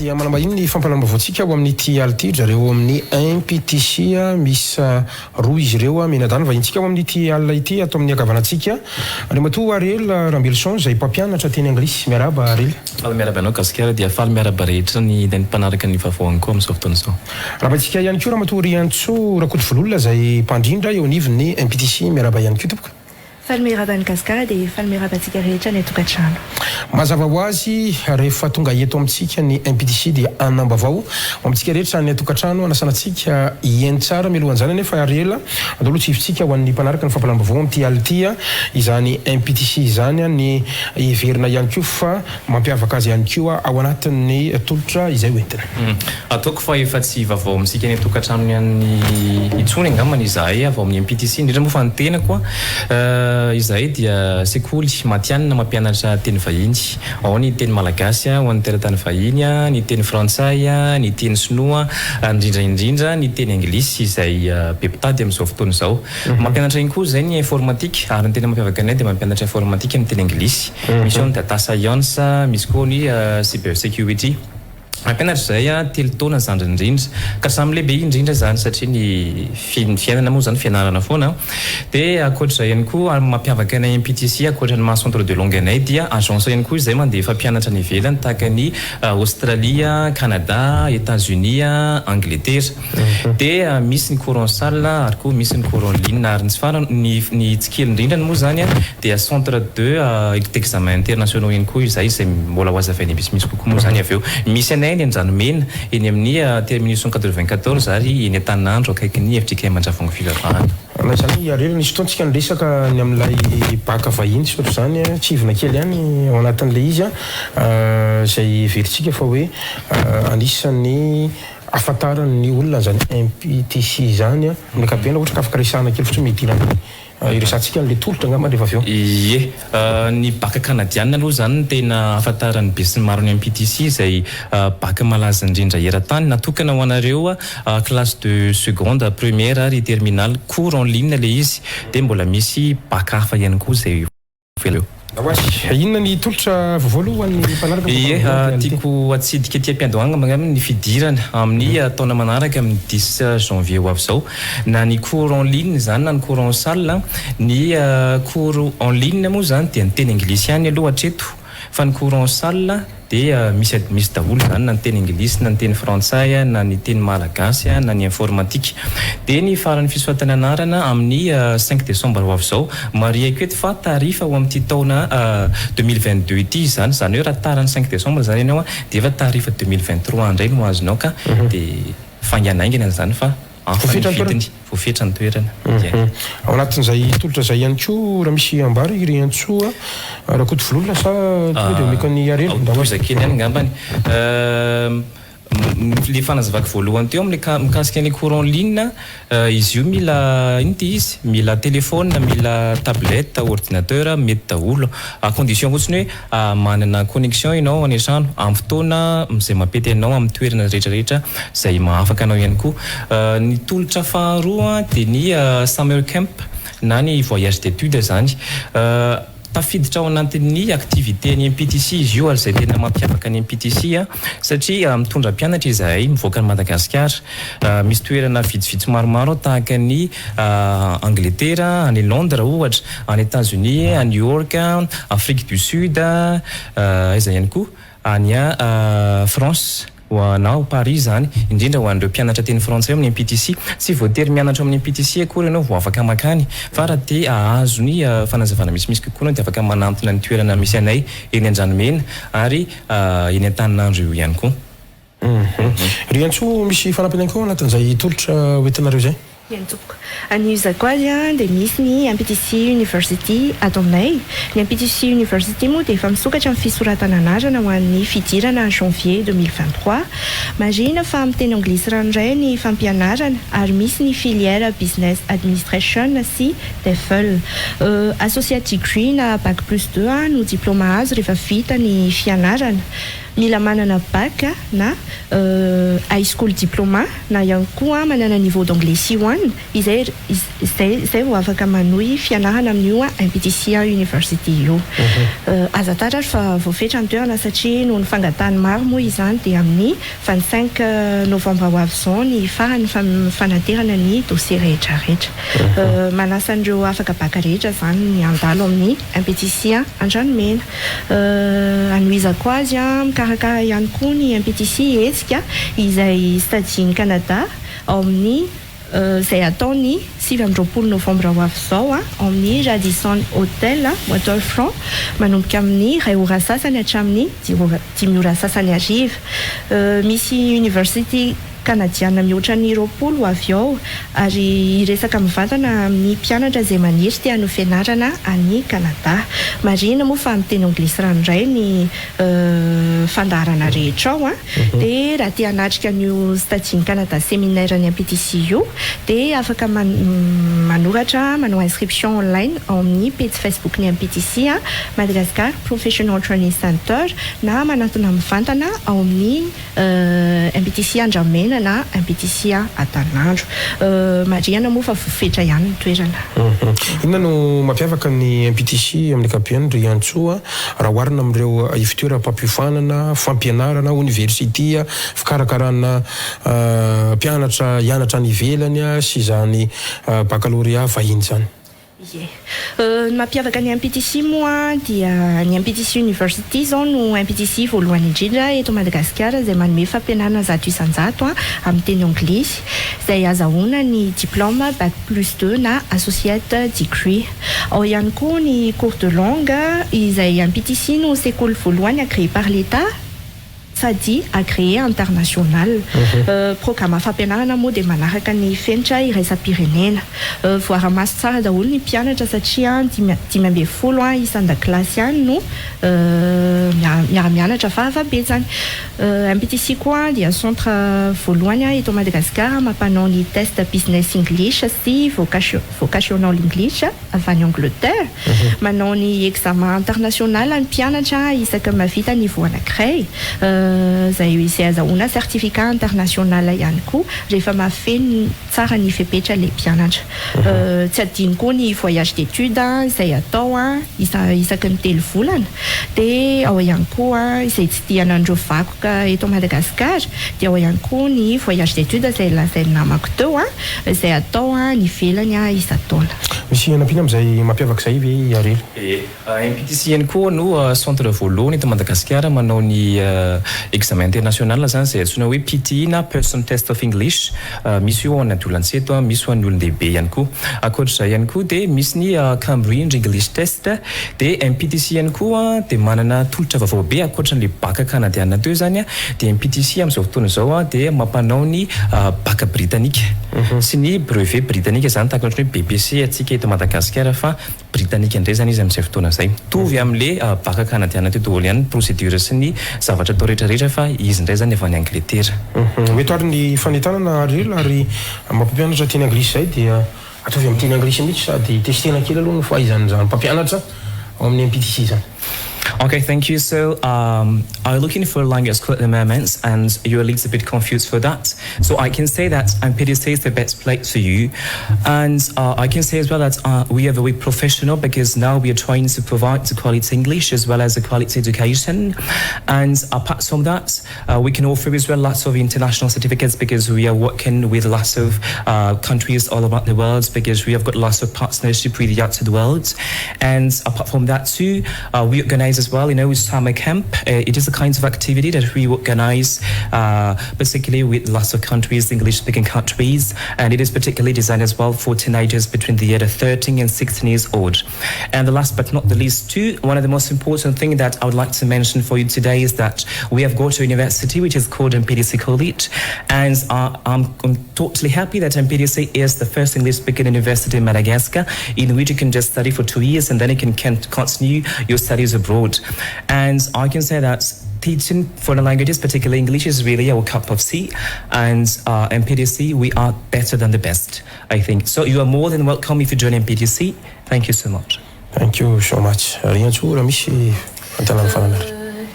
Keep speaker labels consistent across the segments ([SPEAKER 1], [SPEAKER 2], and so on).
[SPEAKER 1] dia manambahiny ny fampalambavantsika ao amin'ny TELT zareo amin'ny MPTC misy roa izy ireo menadany vahintsika ao amin'ny TELT atao amin'ny akavanantsika Andriamatoa Ariel Rambelson zay mpampianatra teny anglisy miaraba Ariel.
[SPEAKER 2] Miaraba anao Gasikara dia faly miaraba rehetra ny mpanaraka ny vaovao koa amin'izao fotoana izao.
[SPEAKER 1] Raha tsika ihany koa Ramatoa Riantso Rakotovololona zay mpandrindra eo anivon'ny MPTC miaraba ihany koa tompoko.
[SPEAKER 3] Falmiraba ny Gasikara dia falmiraba tsika rehetra ny tokantrano.
[SPEAKER 1] Mazava ho azy rehefa tonga eto amintsika ny MPTC dia anambavao amintsika rehetra ny tokantrano anasanatsika hieny tsara mialohan'izany nefa Ariela andalo tsifitsika ho an'ny mpanaraka ny fampalambavao amin'ny TELT izany MPTC izany ny iverina ihany koa fa mampiavaka azy ihany koa ao anatin'ny tolotra izay hoentina.
[SPEAKER 2] Ataoko fa efa tsy vaovao amintsika ny tokantrano ny itsony angambany izahay avao amin'ny MPTC indrindra moa fa ny tena koa izahay dia sekoly matianina mampianatra teny vahiny ao ny teny malagasy ho an'ny teratany vahiny ny teny frantsay ny teny sinoa indrindra ny teny anglisy izay be mpitady amin'izao fotoana izao mampianatra iny koa zay ny informatique ary ny tena mampiavaka anay dia mampianatra informatique amin'ny teny anglisy misy ao ny data science misy koa ny cyber security mampianatra zay telo taona zany indrindra ka samy lehibe indrindra zany satria ny fiainana moa zany fianarana foana dia ankoatra ihany koa mampiavaka anay MPTC ankoatra ny centre de langue anay dia agence ihany koa izay mandeha fampianatra ny ivelany tahaka ny Australia, Canada, États-Unis, Angleterre dia misy ny cours en salle ary koa misy ny cours en ligne ary ny farany ny tsikely indrindra moa zany dia centre d'examen internationaux ihany koa izay mbola ho azavainy misy kokoa moa zany avy eo misy anay ny andranomena eny amin'ny terminus 94 ary eny Antananarivo akaiky ny FTK Mandravoango fivavahana.
[SPEAKER 1] Zany Ariel nisy fotoana tsika niresaka ny amin'ilay baka vahiny sy zany tsy ivona kely ihany ao anatin'ilay izy zay veritsika fa hoe anisan'ny ahafantaran'ny olona zany MPTC zany amin'ny ankapobeny ohatra ka afaka resahana kely fotsiny midirana iresantsika le tolotra angamba rehefa avy eo.
[SPEAKER 2] Ie, ny baka kanadiana aloha zany no tena ahafantaran'ny be sy ny maro ny MPTC izay baka malaza indrindra eran-tany natokana ho anareo classe de seconde, première ary terminale cours en ligne le izy dia mbola misy baka hafa ihany koa izay veleo.
[SPEAKER 1] Inona ny tolotra voalohany mpanaraka?
[SPEAKER 2] Ie, tiako atsidika ety am-piandohana ny fidirana amin'ny taona manaraka amin'ny 10 janvier ho avy izao na ny cours en ligne zany na ny cours en salle ny cours en ligne moa zany dia ny teny anglisy ihany aloha hatreto fa ny cours en salle dia misy daholo zany na ny teny anglisy na ny teny frantsay na ny teny malagasy na ny informatique dia ny faran'ny fisoatana anarana amin'ny 5 décembre ho avy izao mariako eto fa tarifa ho amin'ity taona 2022 ity zany hoe raha tarany 5 décembre zany ianao dia efa tarifa 2023 indray no azonao ka dia fanganaingana zany fa voafetra ny toerana.
[SPEAKER 1] Ao anatin'izay tolotra zay ihany koa raha misy ambara iry antsoa Rakotovololona sa dia meka ny Ariel
[SPEAKER 2] zakely ihany angambany le fanazavako voalohany teo amin'ny mikasika ny cours en ligne izy io mila inty izy mila téléphone mila tablette ordinateur mety daholo à condition fotsiny hoe manana connexion ianao any an-trano amin'ny fotoana izay mampety anao amin'ny toerana rehetrarehetra izay mahafaka anao ihany koa ny tolotra faharoa dia ny summer camp na ny voyage d'études zany tafiditra ao anatin'ny activité ny MPTC izy io ary izay tena mampiavaka ny MPTC satria mitondra mpianatra izahay mivoaka ny Madagascar misy toerana vitsivitsy maromaro tahaka ny Angleterre, any Londres ohatra, any États-Unis, à New York, Afrique du Sud, izay ihany koa any France na Paris zany indrindra ho an'ireo mpianatra teny frantsay amin'ny MPTC tsy voatery mianatra amin'ny MPTC akory ianao vao afaka makany fa raha te ahazo ny fanazavana misimisy kokoa dia afaka manantona ny toerana misy anay eny Andranomena ary eny Antananarivo ihany koa.
[SPEAKER 1] Riantso misy fanampiny koa anatin'izay tolotra hoentinareo zay?
[SPEAKER 3] Ihany tompoko. Anivozako azy dia misy ny MPTC University ato aminay. Ny MPTC University moa dia efa misokatra amin'ny fisoratana anarana ho an'ny fidirana janvier 2023. Marina fa amin'ny teny anglisy ranoray ny fampianarana ary misy ny filière business administration sy TEFL. Associate degree na bac plus 2 no diplôma azo rehefa vita ny fianarana. mila manana bac na high school diplôme na ihany koa manana niveau d'anglais C1 izay vao afaka manohy fianarana amin'io MPTC University io. Aza tatra fa voafetra ny toerana satria noho ny fangatahany maro moa izany dia amin'ny 25 novembre ho avy zao ny farany fanaterana ny dossier rehetrarehetra. Manasa an'ireo afaka baka rehetra zany ny andalo amin'ny MPTC Andranomena. Anohizako azy mikarakara ihany koa ny MPTC hetsika izay stadiany Canada ao amin'ny izay ataony 7 novembre ho avy zao ao amin'ny Radisson Hotel Motor Franc manomboka amin'ny 2 ora sasany hatramin'ny 10 ora sasany ariva. Misy university Canadiana mihoatra ny 20 avy ao ary iresaka mivantana amin'ny mpianatra izay maniry te hanao fianarana any Canada. Marina moa fa miteny anglisy ranoray ny fandaharana rehetra ao dia raha te hanatrika an'io stadiany Canada séminaire ny MPTC io dia afaka manoratra manao inscription online ao amin'ny page Facebook ny MPTC Madagascar Professional Training Centre na manatona mivantana ao amin'ny MPTC Andramena na MPTC Antananarivo. Mariana moa fa voafetra ihany ny toerana.
[SPEAKER 1] Inona no mampiavaka ny MPTC amin'ny ankapobeny ry antsoa raha oharina amin'ireo fitoeram-pampihofanana, fampianarana, université, fikarakarana mpianatra hianatra any ivelany sy izany baccalauréat vahiny zany.
[SPEAKER 3] Ny mampiavaka ny MPTC moa dia ny MPTC University zao no MPTC voalohany indrindra eto Madagascar izay manome fampianarana 100 isan-jato amin'ny teny anglisy izay azahoana ny diplôme Bac+2 na associate degree. Ao ihany koa ny cours de langue izay MPTC no sekoly voalohany créé par l'État sady agréé international. Programme fampianarana moa dia manaraka ny fenitra iraisam-pirenena. Voara-maso tsara daholo ny mpianatra satria 12 isan-dakilasy ihany no miara-mianatra fahavabetsany. MPTC koa dia centre voalohany eto Madagascar mampanao ny test business English sy vocational English avy any Angleterre. Manao ny examen international ny mpianatra isaka mavita niveau anankiray. Izay azahoana certificat international ihany koa rehefa mahafeno tsara ny fepetra ilay mpianatra. Tsy adino koa ny voyage d'études izay atao isaky ny 3 volana dia ao ihany koa izay tsy tianandreo vakoka eto Madagascar dia ao ihany koa ny voyage d'études izay lazainy namako teo izay atao ny velany isa-taona.
[SPEAKER 1] Misy anampiana amin'izay mampiavaka izay ve Arely?
[SPEAKER 2] MPTC ihany koa no centre voalohany eto Madagasikara manao ny examen international zany izay antsoina hoe PTE na Pearson test of English. Misy io any Andolanseto, misy ho an'ny olon-dehibe ihany koa. Ankoatr'izay ihany koa dia misy ny Cambridge English test dia MPTC ihany koa dia manana tolotra vaovao be ankoatran'ilay baka kanadiana teo zany dia MPTC amin'izao fotoana izao dia mampanao ny baka britannika sy ny brevet britannika zany tahaka ny BBC atsika eto Madagasikara fa britannika indray zany izy amin'izay fotoana izay. Tovy amin'ilay baka kanadiana teo daholo ihany procédure sy ny zavatra atao rehetrarehetra fa izy indray zany avy any Angleterre.
[SPEAKER 1] Mety ary ny fanentanana ary mampampianatra teny anglisy zay dia ataovy amin'ny teny anglisy mihitsy sady testena kely aloha ny fahaizany zany mpampianatra ao amin'ny MPTC zany.
[SPEAKER 2] Okay, thank you. So I'm looking for a language school at the moment, and you're a little bit confused for that. So I can say that MPTC is the best place for you, and I can say as well that we are very professional because now we are trying to provide the quality English as well as the quality education. And apart from that, we can offer as well lots of international certificates because we are working with lots of countries all around the world because we have got lots of partnership with the outside world. And apart from that too, we organize as well, with summer camp. It is a kind of activity that we organize particularly with lots of countries, English-speaking countries, and it is particularly designed as well for teenagers between the age of 13 and 16 years old. And the last but not the least too, one of the most important things that I would like to mention for you today is that we have got a university which is called MPTC College, and I'm totally happy that MPTC is the first English-speaking university in Madagascar in which you can just study for 2 years and then you can continue your studies abroad. And I can say that teaching foreign languages, particularly English, is really our cup of tea. And MPTC, we are better than the best, I think. So you are more than welcome if you join MPTC. Thank you so much.
[SPEAKER 1] Thank you so much.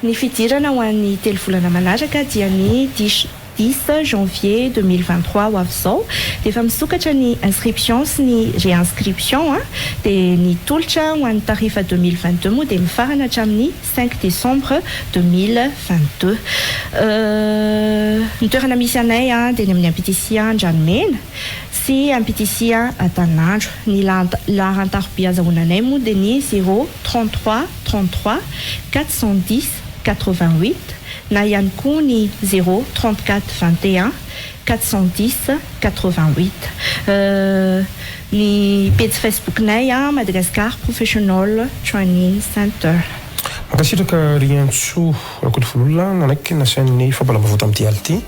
[SPEAKER 3] Ny fidirana ho an'ny 3 volana manaraka dia ny 10 janvier 2023 ho avy izao dia efa misokatra ny inscription sy ny réinscription dia ny tolotra ho an'ny tarifa 2022 moa dia mifarana hatramin'ny 5 décembre 2022. Ny toerana misy anay dia ny amin'ny MPTC Andranomena sy MPTC Antananarivo. Ny laharan-tarobia azahoananay moa dia ny 033 33 410 88 na ihany koa ny 034 21 410 88. Ny page Facebook-nay Madagascar Professional Training Centre.
[SPEAKER 1] Makasitraka riantso rakoto vololona nanaiky nasain'ny fampalambavuta amin'ity aly ity